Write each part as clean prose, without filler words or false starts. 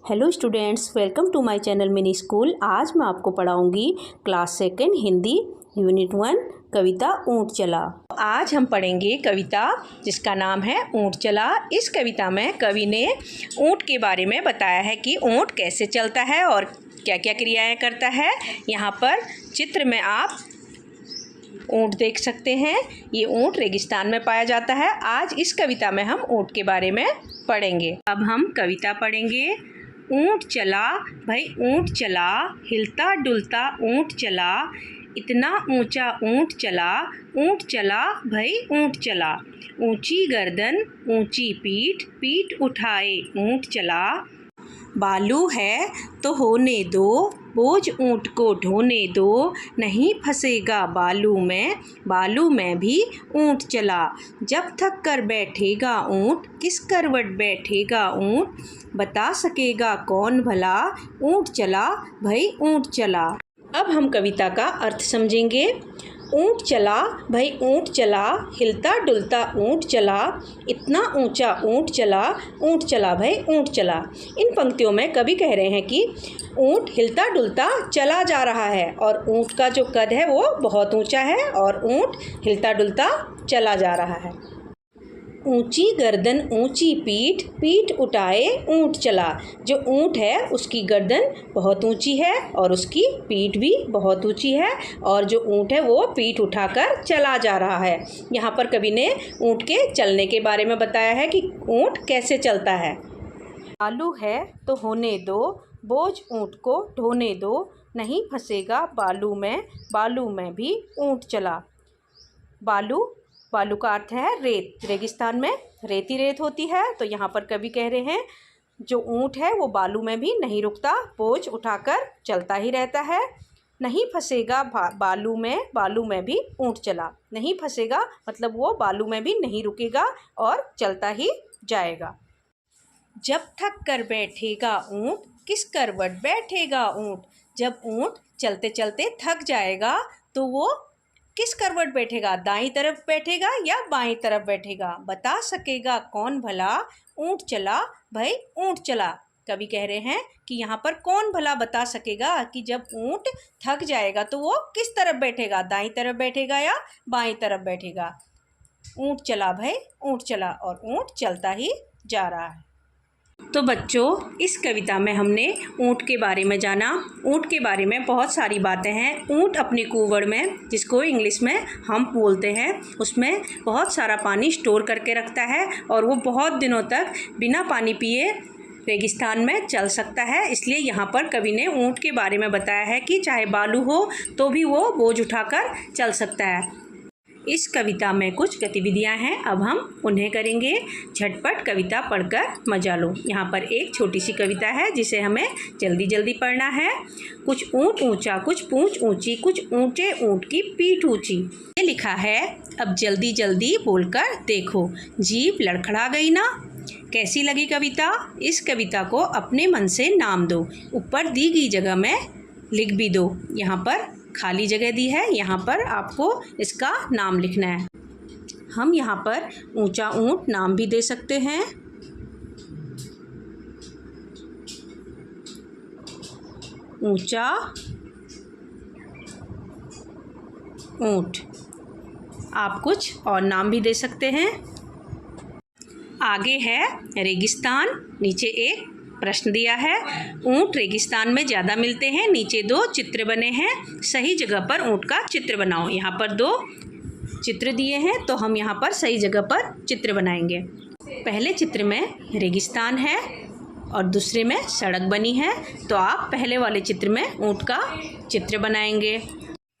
Hello students, welcome to my channel mini school. आज मैं आपको पढ़ाऊंगी क्लास सेकंड हिंदी यूनिट 1 कविता ऊँट चला। आज हम पढ़ेंगे कविता जिसका नाम है ऊँट चला। इस कविता में कवि ने ऊँट के बारे में बताया है कि ऊँट कैसे चलता है और क्या क्या क्रियाएं करता है। यहाँ पर चित्र में आप ऊँट देख सकते हैं। ये ऊँट रेगिस्तान में पाया जाता है। आज इस कविता में हम ऊँट के बारे में पढ़ेंगे। अब हम कविता पढ़ेंगे। ऊँट चला भाई ऊँट चला, हिलता डुलता ऊँट चला, इतना ऊंचा ऊँट चला, ऊँट चला भाई ऊँट चला, ऊंची गर्दन ऊंची पीठ, पीठ उठाए ऊँट चला, बालू है तो होने दो, बोझ ऊँट को ढोने दो, नहीं फंसेगा बालू में भी ऊँट चला, जब थक कर बैठेगा ऊँट, किस करवट बैठेगा ऊँट, बता सकेगा कौन भला, ऊँट चला भाई ऊँट चला। अब हम कविता का अर्थ समझेंगे। ऊँट चला भाई ऊँट चला, हिलता डुलता ऊँट चला, इतना ऊंचा ऊँट चला भाई ऊँट चला। इन पंक्तियों में कवि कह रहे हैं कि ऊँट हिलता डुलता चला जा रहा है और ऊँट का जो कद है वो बहुत ऊंचा है और ऊँट हिलता डुलता चला जा रहा है। ऊंची गर्दन ऊंची पीठ, पीठ उठाए ऊँट चला। जो ऊँट है उसकी गर्दन बहुत ऊंची है और उसकी पीठ भी बहुत ऊंची है और जो ऊँट है वो पीठ उठाकर चला जा रहा है। यहाँ पर कवि ने ऊँट के चलने के बारे में बताया है कि ऊँट कैसे चलता है। बालू है तो होने दो, बोझ ऊँट को ढोने दो, नहीं फंसेगा बालू में भी ऊँट चला। बालू का अर्थ है रेत। रेगिस्तान में रेती रेत होती है। तो यहाँ पर कवि कह रहे हैं जो ऊँट है वो बालू में भी नहीं रुकता, बोझ उठाकर चलता ही रहता है। नहीं फंसेगा बालू में भी ऊँट चला। नहीं फंसेगा मतलब वो बालू में भी नहीं रुकेगा और चलता ही जाएगा। जब थक कर बैठेगा ऊँट, किस करवट बैठेगा ऊँट। जब ऊँट चलते चलते थक जाएगा तो वो किस करवट बैठेगा, दाईं तरफ बैठेगा या बाईं तरफ बैठेगा, बता सकेगा कौन भला, ऊँट चला भाई ऊँट चला। कवि कह रहे हैं कि यहाँ पर कौन भला बता सकेगा कि जब ऊँट थक जाएगा तो वो किस तरफ बैठेगा, दाईं तरफ बैठेगा या बाईं तरफ बैठेगा। ऊँट चला भाई ऊँट चला और ऊँट चलता ही जा रहा है। तो बच्चों, इस कविता में हमने ऊँट के बारे में जाना। ऊँट के बारे में बहुत सारी बातें हैं। ऊँट अपने कुवड़ में, जिसको इंग्लिश में हम्प बोलते हैं, उसमें बहुत सारा पानी स्टोर करके रखता है और वो बहुत दिनों तक बिना पानी पिए रेगिस्तान में चल सकता है। इसलिए यहाँ पर कवि ने ऊँट के बारे में बताया है कि चाहे बालू हो तो भी वो बोझ उठाकर चल सकता है। इस कविता में कुछ गतिविधियां हैं, अब हम उन्हें करेंगे। झटपट कविता पढ़कर मजा लो। यहाँ पर एक छोटी सी कविता है जिसे हमें जल्दी जल्दी पढ़ना है। कुछ ऊँट ऊंचा, कुछ पूंछ ऊंची, कुछ ऊंचे ऊँट की पीठ ऊंची। ये लिखा है, अब जल्दी जल्दी बोलकर देखो, जीभ लड़खड़ा गई ना। कैसी लगी कविता? इस कविता को अपने मन से नाम दो। ऊपर दी गई जगह में लिख भी दो। यहाँ पर खाली जगह दी है, यहाँ पर आपको इसका नाम लिखना है। हम यहाँ पर ऊंचा ऊँट नाम भी दे सकते हैं। ऊंचा ऊँट। आप कुछ और नाम भी दे सकते हैं। आगे है रेगिस्तान, नीचे एक प्रश्न दिया है। ऊँट रेगिस्तान में ज़्यादा मिलते हैं। नीचे दो चित्र बने हैं, सही जगह पर ऊँट का चित्र बनाओ। यहाँ पर दो चित्र दिए हैं तो हम यहाँ पर सही जगह पर चित्र बनाएंगे। पहले चित्र में रेगिस्तान है और दूसरे में सड़क बनी है, तो आप पहले वाले चित्र में ऊँट का चित्र बनाएंगे।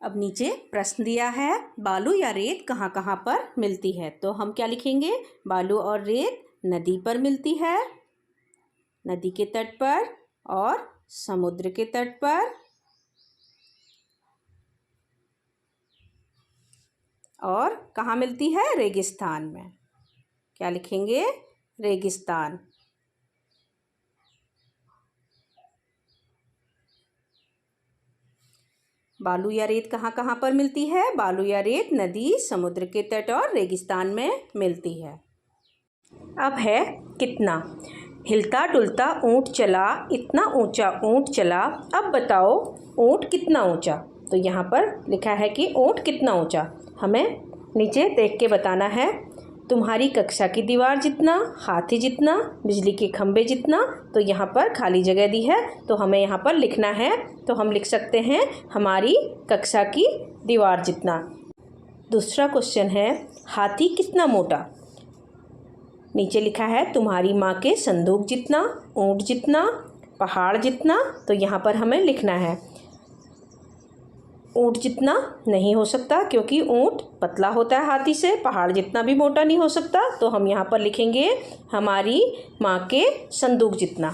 अब नीचे प्रश्न दिया है, बालू या रेत कहाँ कहाँ पर मिलती है। तो हम क्या लिखेंगे, बालू और रेत नदी पर मिलती है, नदी के तट पर और समुद्र के तट पर, और कहाँ मिलती है, रेगिस्तान में। क्या लिखेंगे, रेगिस्तान। बालू या रेत कहाँ कहाँ पर मिलती है, बालू या रेत नदी, समुद्र के तट और रेगिस्तान में मिलती है। अब है कितना। हिलता डुलता ऊँट चला, इतना ऊंचा ऊँट चला, अब बताओ ऊँट कितना ऊंचा। तो यहाँ पर लिखा है कि ऊँट कितना ऊंचा। हमें नीचे देख के बताना है। तुम्हारी कक्षा की दीवार जितना, हाथी जितना, बिजली के खंभे जितना। तो यहाँ पर खाली जगह दी है तो हमें यहाँ पर लिखना है। तो हम लिख सकते हैं हमारी कक्षा की दीवार जितना। दूसरा क्वेश्चन है हाथी कितना मोटा। नीचे लिखा है तुम्हारी माँ के संदूक जितना, ऊँट जितना, पहाड़ जितना। तो यहाँ पर हमें लिखना है ऊँट जितना नहीं हो सकता क्योंकि ऊँट पतला होता है हाथी से, पहाड़ जितना भी मोटा नहीं हो सकता। तो हम यहाँ पर लिखेंगे हमारी माँ के संदूक जितना।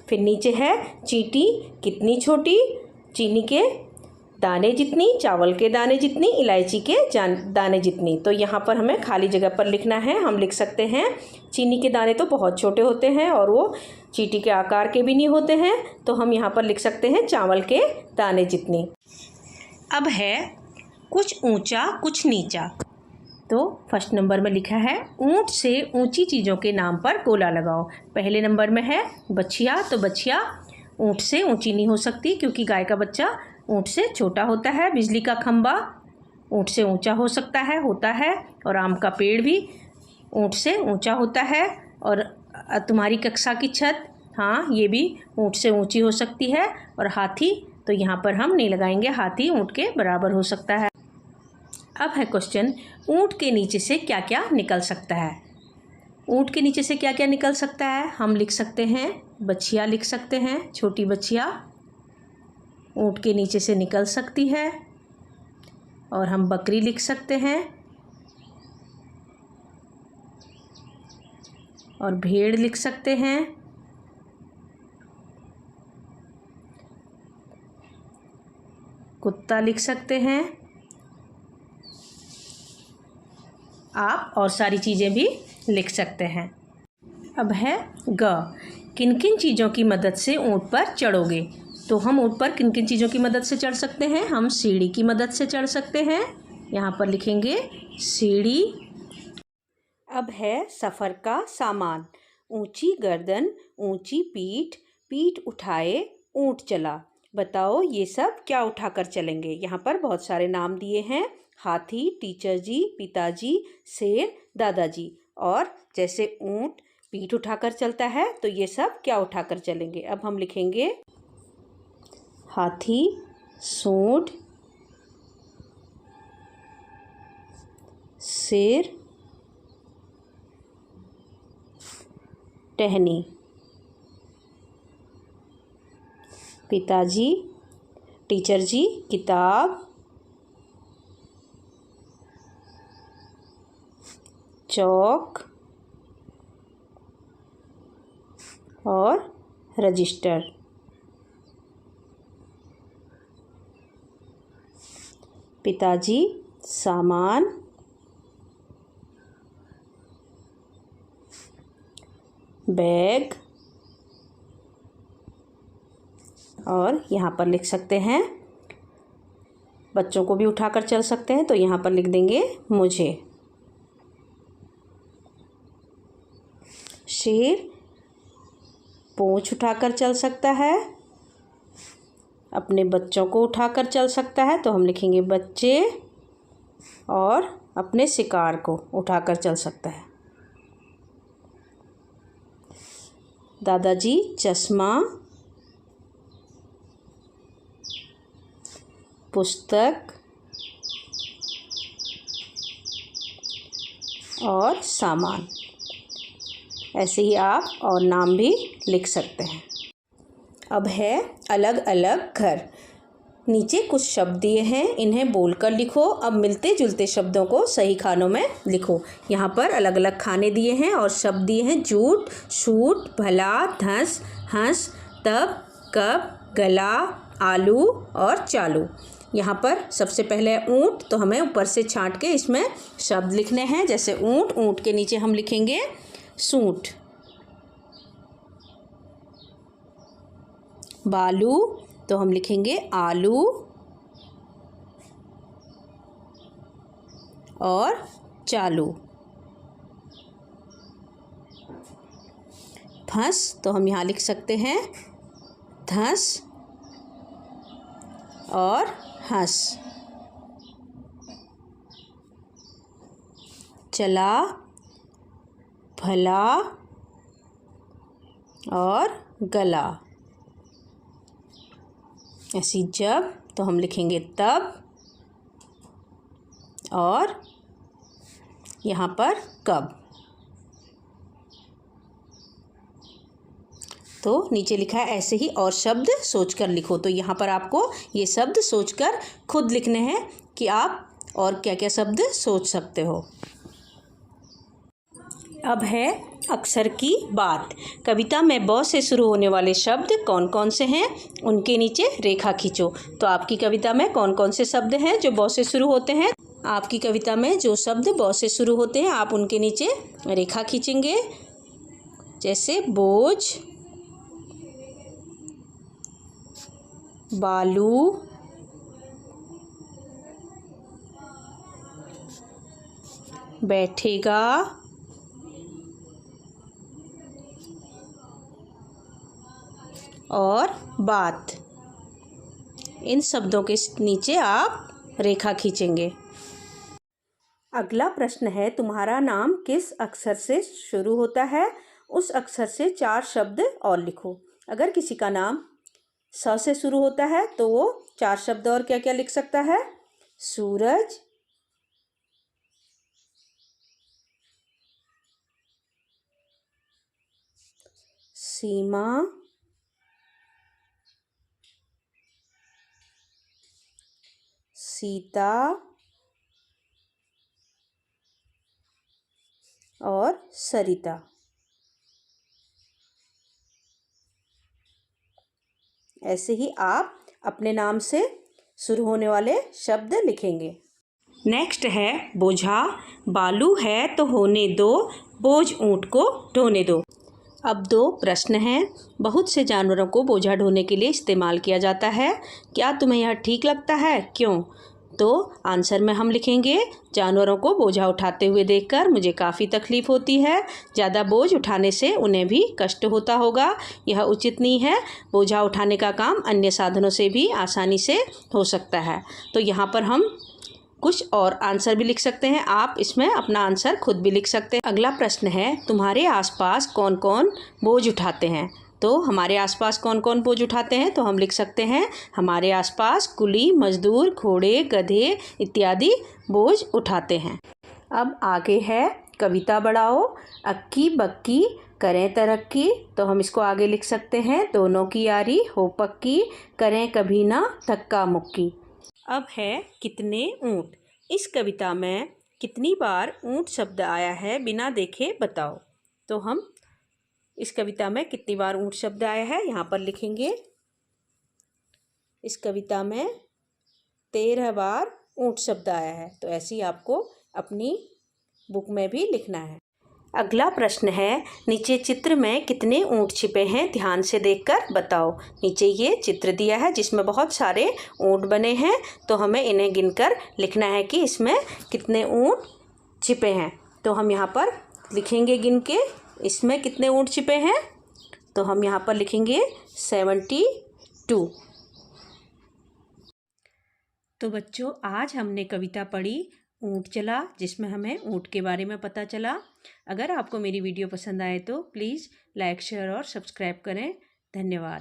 फिर नीचे है चींटी कितनी छोटी, चीनी के दाने जितनी, चावल के दाने जितनी, इलायची के दाने जितनी। तो यहाँ पर हमें खाली जगह पर लिखना है। हम लिख सकते हैं चीनी के दाने तो बहुत छोटे होते हैं और वो चींटी के आकार के भी नहीं होते हैं। तो हम यहाँ पर लिख सकते हैं चावल के दाने जितनी। अब है कुछ ऊंचा कुछ नीचा। तो फर्स्ट नंबर में लिखा है ऊंट से ऊंची चीज़ों के नाम पर गोला लगाओ। पहले नंबर में है बछिया। तो बछिया ऊंट से ऊंची नहीं हो सकती क्योंकि गाय का बच्चा ऊंट से छोटा होता है। बिजली का खंभा ऊंट से ऊंचा हो सकता है, होता है। और आम का पेड़ भी ऊंट से ऊंचा होता है। और तुम्हारी कक्षा की छत, हाँ, ये भी ऊंट से ऊंची हो सकती है। और हाथी तो यहाँ पर हम नहीं लगाएंगे, हाथी ऊंट के बराबर हो सकता है। अब है क्वेश्चन ऊंट के नीचे से क्या क्या निकल सकता है। ऊंट के नीचे से क्या क्या निकल सकता है। हम लिख सकते हैं बछिया, लिख सकते हैं छोटी बछिया ऊंट के नीचे से निकल सकती है। और हम बकरी लिख सकते हैं और भेड़ लिख सकते हैं। कुत्ता लिख सकते हैं। आप और सारी चीज़ें भी लिख सकते हैं। अब है ग, किन किन चीज़ों की मदद से ऊंट पर चढ़ोगे। तो हम ऊंट पर किन किन चीज़ों की मदद से चढ़ सकते हैं। हम सीढ़ी की मदद से चढ़ सकते हैं। यहाँ पर लिखेंगे सीढ़ी। अब है सफ़र का सामान। ऊंची गर्दन, ऊंची पीठ, पीठ उठाए ऊंट चला। बताओ ये सब क्या उठाकर चलेंगे। यहाँ पर बहुत सारे नाम दिए हैं, हाथी, टीचर जी, पिताजी, शेर, दादाजी। और जैसे ऊंट पीठ उठाकर चलता है तो ये सब क्या उठाकर चलेंगे। अब हम लिखेंगे हाथी, सूंड, शेर, टहनी, पिताजी, टीचर जी किताब, चौक और रजिस्टर। पिताजी सामान, बैग। और यहाँ पर लिख सकते हैं बच्चों को भी उठाकर चल सकते हैं तो यहाँ पर लिख देंगे मुझे। शेर पूंछ उठाकर चल सकता है, अपने बच्चों को उठाकर चल सकता है तो हम लिखेंगे बच्चे। और अपने शिकार को उठाकर चल सकता है। दादाजी चश्मा, पुस्तक और सामान। ऐसे ही आप और नाम भी लिख सकते हैं। अब है अलग अलग घर। नीचे कुछ शब्द दिए हैं, इन्हें बोलकर लिखो। अब मिलते जुलते शब्दों को सही खानों में लिखो। यहाँ पर अलग अलग खाने दिए हैं और शब्द दिए हैं झूठ, शूट, भला, धंस, हंस, तब, कब, गला, आलू और चालू। यहाँ पर सबसे पहले ऊँट, तो हमें ऊपर से छांट के इसमें शब्द लिखने हैं। जैसे ऊँट, ऊँट के नीचे हम लिखेंगे सूंठ। बालू, तो हम लिखेंगे आलू। और चालू। भैंस, तो हम यहाँ लिख सकते हैं धंस और हंस। चला, भला और गला। ऐसी जब, तो हम लिखेंगे तब, और यहाँ पर कब। तो नीचे लिखा है ऐसे ही और शब्द सोचकर लिखो। तो यहाँ पर आपको ये शब्द सोचकर खुद लिखने हैं कि आप और क्या क्या शब्द सोच सकते हो। अब है अक्षर की बात। कविता में ब से शुरू होने वाले शब्द कौन कौन से हैं, उनके नीचे रेखा खींचो। तो आपकी कविता में कौन कौन से शब्द हैं जो ब से शुरू होते हैं? आपकी कविता में जो शब्द ब से शुरू होते हैं आप उनके नीचे रेखा खींचेंगे। जैसे बोझ, बालू, बैठेगा, और बात। इन शब्दों के नीचे आप रेखा खींचेंगे। अगला प्रश्न है, तुम्हारा नाम किस अक्षर से शुरू होता है? उस अक्षर से 4 शब्द और लिखो। अगर किसी का नाम स से शुरू होता है तो वो 4 शब्द और क्या क्या लिख सकता है? सूरज, सीमा, सीता और सरिता। ऐसे ही आप अपने नाम से शुरू होने वाले शब्द लिखेंगे। नेक्स्ट है बोझा। बालू है तो होने दो, बोझ ऊंट को ढोने दो। अब 2 प्रश्न हैं। बहुत से जानवरों को बोझा ढोने के लिए इस्तेमाल किया जाता है। क्या तुम्हें यह ठीक लगता है? क्यों? तो आंसर में हम लिखेंगे, जानवरों को बोझा उठाते हुए देखकर मुझे काफ़ी तकलीफ़ होती है। ज़्यादा बोझ उठाने से उन्हें भी कष्ट होता होगा। यह उचित नहीं है। बोझा उठाने का काम अन्य साधनों से भी आसानी से हो सकता है। तो यहाँ पर हम कुछ और आंसर भी लिख सकते हैं। आप इसमें अपना आंसर खुद भी लिख सकते हैं। अगला प्रश्न है, तुम्हारे आसपास कौन कौन बोझ उठाते हैं? तो हमारे आसपास कौन कौन बोझ उठाते हैं? तो हम लिख सकते हैं, हमारे आसपास कुली, मजदूर, घोड़े, गधे इत्यादि बोझ उठाते हैं। अब आगे है कविता बढ़ाओ। अक्की बक्की करें तरक्की। तो हम इसको आगे लिख सकते हैं, दोनों की यारी हो पक्की, करें कभी ना धक्का मुक्की। अब है कितने ऊँट। इस कविता में कितनी बार ऊँट शब्द आया है बिना देखे बताओ। तो हम इस कविता में कितनी बार ऊँट शब्द आया है यहाँ पर लिखेंगे। इस कविता में 13 बार ऊँट शब्द आया है। तो ऐसे ही आपको अपनी बुक में भी लिखना है। अगला प्रश्न है, नीचे चित्र में कितने ऊँट छिपे हैं ध्यान से देखकर बताओ। नीचे ये चित्र दिया है जिसमें बहुत सारे ऊँट बने हैं। तो हमें इन्हें गिनकर लिखना है कि इसमें कितने ऊँट छिपे हैं। तो हम यहाँ पर लिखेंगे गिन के, इसमें कितने ऊँट छिपे हैं। तो हम यहाँ पर लिखेंगे 72। तो बच्चों, आज हमने कविता पढ़ी ऊँट चला, जिसमें हमें ऊँट के बारे में पता चला। अगर आपको मेरी वीडियो पसंद आए तो प्लीज़ लाइक, शेयर और सब्सक्राइब करें। धन्यवाद।